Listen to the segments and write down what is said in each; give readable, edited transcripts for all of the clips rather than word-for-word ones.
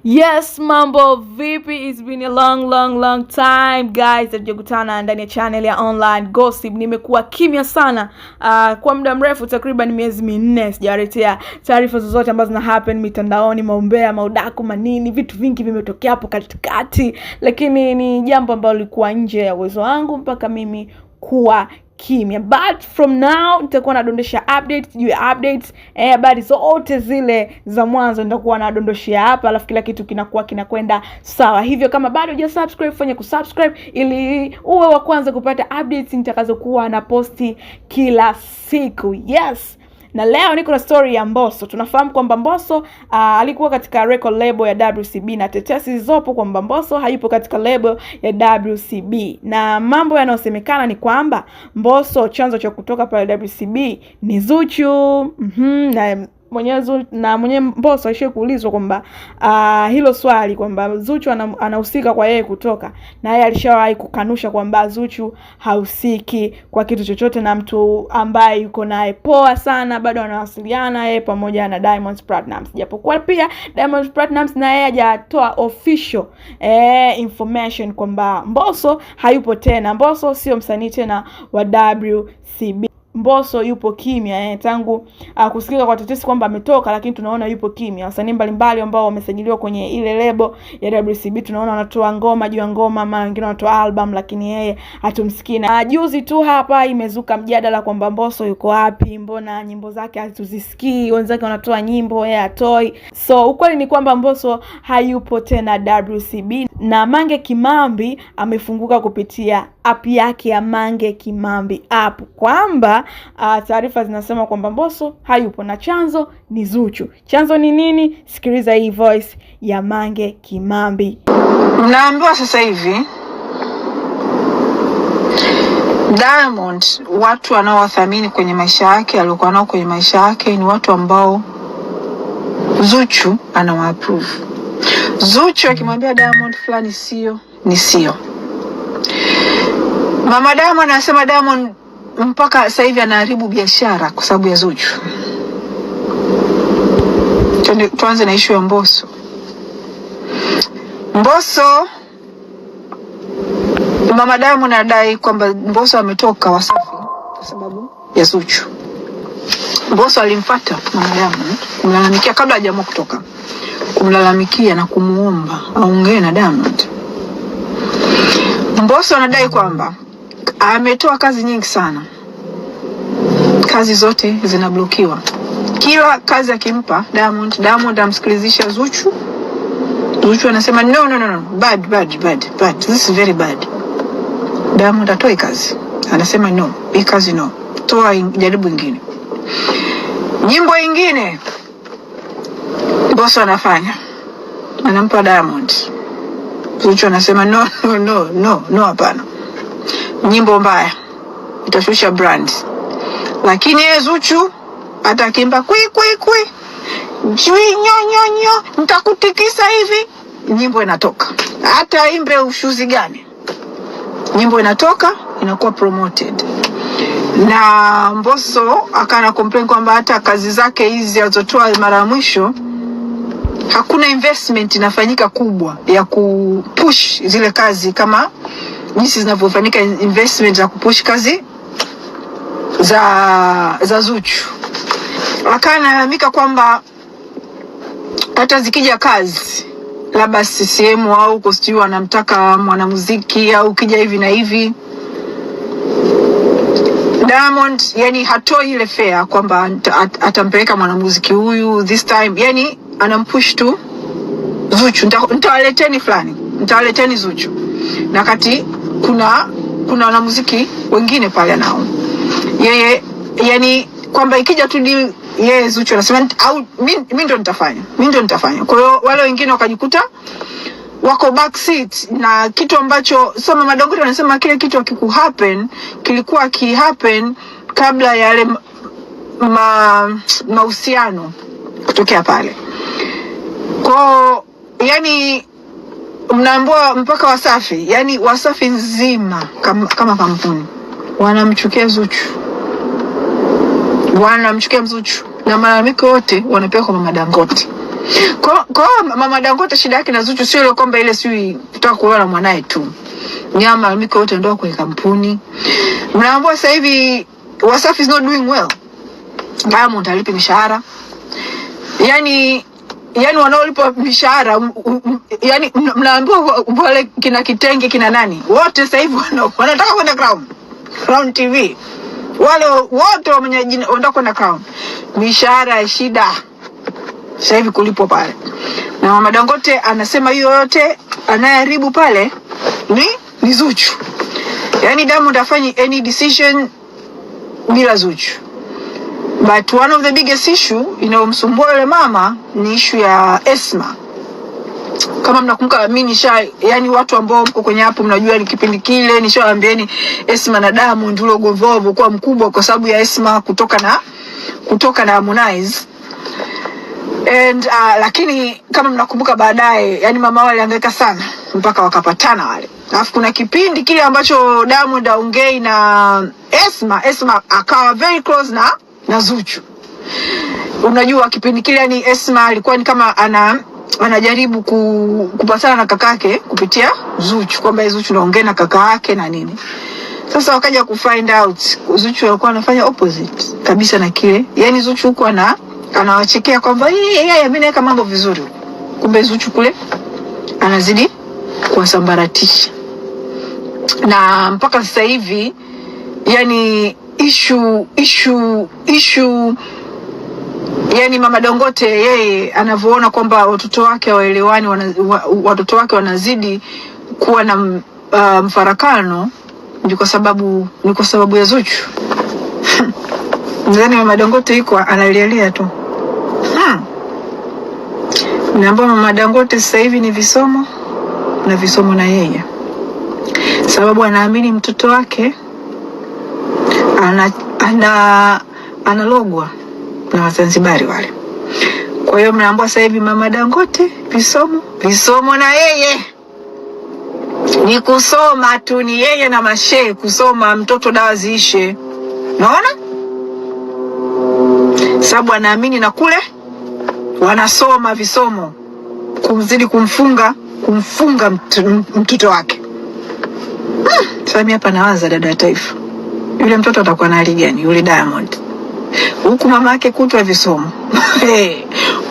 Yes, mambo vipi? It's been a long time guys, hatujakutana ndani ya channel ya Online Gossip. Nimekuwa kimya sana kwa muda mrefu, takriban miezi 4 sijaletea taarifa zozote ambazo zina happen mitandaoni, maumbea, maudaku, manini, vitu vingi vimetokea hapo katikati, lakini ni jambo ambalo lilikuwa nje ya uwezo wangu mpaka mimi kuwa kimya. But from now nitakuwa nadondosha updates juu ya updates, habari zote zile za mwanzo nitakuwa nadondoshia hapa, alafu kila kitu kinakwenda sawa. Hivyo kama bado hujasubscribe, fanya kusubscribe ili uwe wa kwanza kupata updates nitakazokuwa na posti kila siku. Yes. Na leo niko na story ya Mbosso. Tunafahamu kwamba Mbosso alikuwa katika record label ya WCB, na tetesi zilizopo kwamba Mbosso hayupo katika label ya WCB. Na mambo yanayosemekana ni kwamba Mbosso chanzo cha kutoka pale WCB ni Zuchu. Na mwenye Mbosso aishe kuulizwa kwamba hilo swali kwamba Zuchu anahusika kwa yeye kutoka, na yeye alishawahi kukanusha kwamba Zuchu hahusiki kwa kitu chochote na mtu ambaye yuko naye poa sana, bado wanawasiliana yeye pamoja na Diamond Platnumz, japokuwa pia Diamond Platnumz na yeye hajatoa official information kwamba Mbosso hayupo tena. Mbosso sio msanii tena wa WCB. Mbosso yupo kimya tangu kusikika kwa tetesi kwamba ametoka, lakini tunaona yupo kimya. Wasanii mbalimbali ambao wamesajiliwa kwenye ile label ya WCB tunaona wanatoa ngoma juu ya ngoma, mara wengine wanatoa album, lakini yeye hatumsikii. Na juzi tu hapa imezuka mjadala kwamba Mbosso yuko wapi, mbona nyimbo zake hatuzisikii, wenzake wanatoa nyimbo yeye hatoi. So ukweli ni kwamba Mbosso hayupo tena WCB, na Mange Kimambi amefunguka kupitia app yake ya Mange Kimambi app kwamba taarifa zinasema kwamba Mbosso hayupo na chanzo ni Zuchu. Chanzo ni nini? Sikiliza hii voice ya Mange Kimambi. Naambiwa sasa hivi Diamond, watu wanaowathamini kwenye maisha yake, alikuwa nao kwenye maisha yake, ni watu ambao Zuchu anawaapprove. Zuchu akimwambia Diamond fulani sio, ni sio. Mama Diamond anasema Diamond mpaka sasa hivi anaharibu biashara kwa sababu ya Zuchu. Tuanze na issue ya Mbosso. Mbosso, Mama Diamond anadai kwamba Mbosso ametoka Wasafi kwa sababu ya Zuchu. Mbosso alimfuata Mama Diamond kumlalamikia kabla hajaamua kutoka, kumlalamikia na kumuomba aongee na Diamond. Mbosso anadai kwamba ametoa kazi nyingi sana, kazi zote zinablokiwa. Kila kazi akimpa Diamond amsikilizisha Zuchu. Zuchu anasema no, bad, this is very bad. Diamond atoi kazi, anasema no, hii kazi no, toa jaribu nyingine. Nyimbo nyingine Mbosso anafanya, anampa Diamond. Zuchu anasema no, hapana, nyimbo mbaya, itashusha brand. Lakini Zuchu atakimba kwi jui nyonyo nitakutikisa hivi, nyimbo inatoka. Hata imbe ushuzi gani, nyimbo inatoka, inakuwa promoted. Na Mbosso akana complain kwamba hata kazi zake hizi alizotoa mara ya mwisho hakuna investment inafanyika kubwa ya kupush zile kazi kama jinsi zinavyofanyika investment za kupush kazi za Zuchu. Akanalamika kwamba hata zikija kazi labda CCM au kostiwa anamtaka mwanamuziki au kija hivi na hivi, Diamond yani hatoi ile fair kwamba atampeleka mwanamuziki huyu this time, yani anampush tu Zuchu, nitawaleteni fulani, nitawaleteni Zuchu. Na kati kuna wanamuziki wengine pale nao yeye, yani kwamba ikija tu yeye Zuchu anasema au mimi ndo nitafanya. Kwa hiyo wale wengine wakajikuta wako backseat, na kitu ambacho Mama Madongo anasema kile kitu hakikuhappen, kilikuwa kihappen kabla ya yale mahusiano kutokea pale. Kwa yani mnaambiwa mpaka Wasafi, yani Wasafi nzima kama kampuni wanamchukia Zuchu, na malalamiko yote wanapewa kwa Mama Dangote. Kwa mama Dangote shida yake na Zuchu sio ile kwamba ile sio kutaka kuoa na mwanae tu. Nyama miko yote ndio kwenye kampuni. Mnaambiwa sasa hivi Wasafi is not doing well. Diamond alipi mishahara. Yani wanaolipa mishahara yani mnaambiwa wale kina Kitenge kina nani? Wote sasa hivi wanataka kwenda Crown TV. Wale wote wanataka kwenda Crown. Mishahara ya shida. Sasa hivi kulipo pale. Na mama Dangote anasema hiyo yote anayeharibu pale ni Zuchu. Yani Diamond hafanyi any decision bila Zuchu. But one of the biggest issue inayomsumbua yule mama ni issue ya Esma. Kama mnakumbuka mimi yani watu ambao mko kwenye hapo mnajua ni kipindi kile nishawaambieni Esma na Diamond ule ugomvi kwa mkubwa kwa sababu ya Esma kutoka na Harmonize. And lakini kama mnakumbuka baadaye yani mama wale alihangaika sana mpaka wakapatana wale. Alafu kuna kipindi kile ambacho Diamond aongei na Esma akawa very close na Zuchu. Unajua kipindi kile yani Esma alikuwa ni kama anajaribu kupatana na kakake kupitia Zuchu kwamba Zuchu anaongea na kaka yake na nini. Sasa wakaja kufind out Zuchu alikuwa anafanya opposite kabisa na kile. Yani Zuchu huko anawachekea kwamba yeye mimi naweka mambo vizuri. Kumbe Zuchu kule anazidi kuwasambaratisha. Na mpaka sasa hivi yani issue yani mama Dangote yeye anavyoona kwamba watoto wake hawaelewani, watoto wake wanazidi kuwa na mfarakano ni kwa sababu ya Zuchu. Ndani mama Dangote yuko analialia tu. Naomba mama Dangote sasa hivi ni visomo na yeye. Sababu anaamini mtoto wake analogwa na Wazanzibari wale. Kwa hiyo mnaambiwa sasa hivi mama Dangote visomo na yeye. Ni kusoma tu, ni yeye na mashe kusoma mtoto dawa ziishe. Unaona? Sababu anaamini na kule wanasoma visomo kumzidi kumfunga mtoto wake. Sasa mimi hapa nawaza dada ya taifa. Yule mtoto atakuwa na hali gani yule Diamond? Huku mama yake kutwa visomo.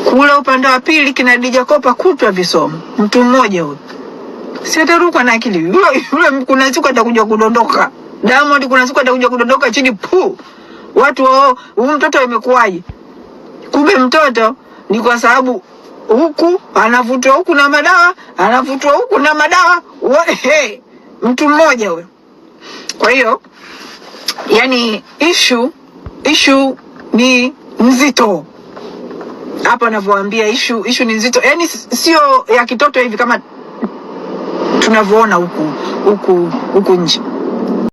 Kule upande wa pili kina DJ Kopa kutwa visomo. Mtu mmoja huyo. Si ataruka na akili. Yule kuna siku atakuja kudondoka. Diamond kuna siku atakuja kudondoka chini watu huyu mtoto imekuwaje? Kumbe mtoto ni kwa sababu huku anavutwa huku na madawa, anavutwa huku na madawa. Mtu mmoja huyo. Kwa hiyo yani issue ni nzito. Hapa ninavyowaambia issue ni nzito. Yani sio ya kitoto hivi kama tunavyoona huku nje.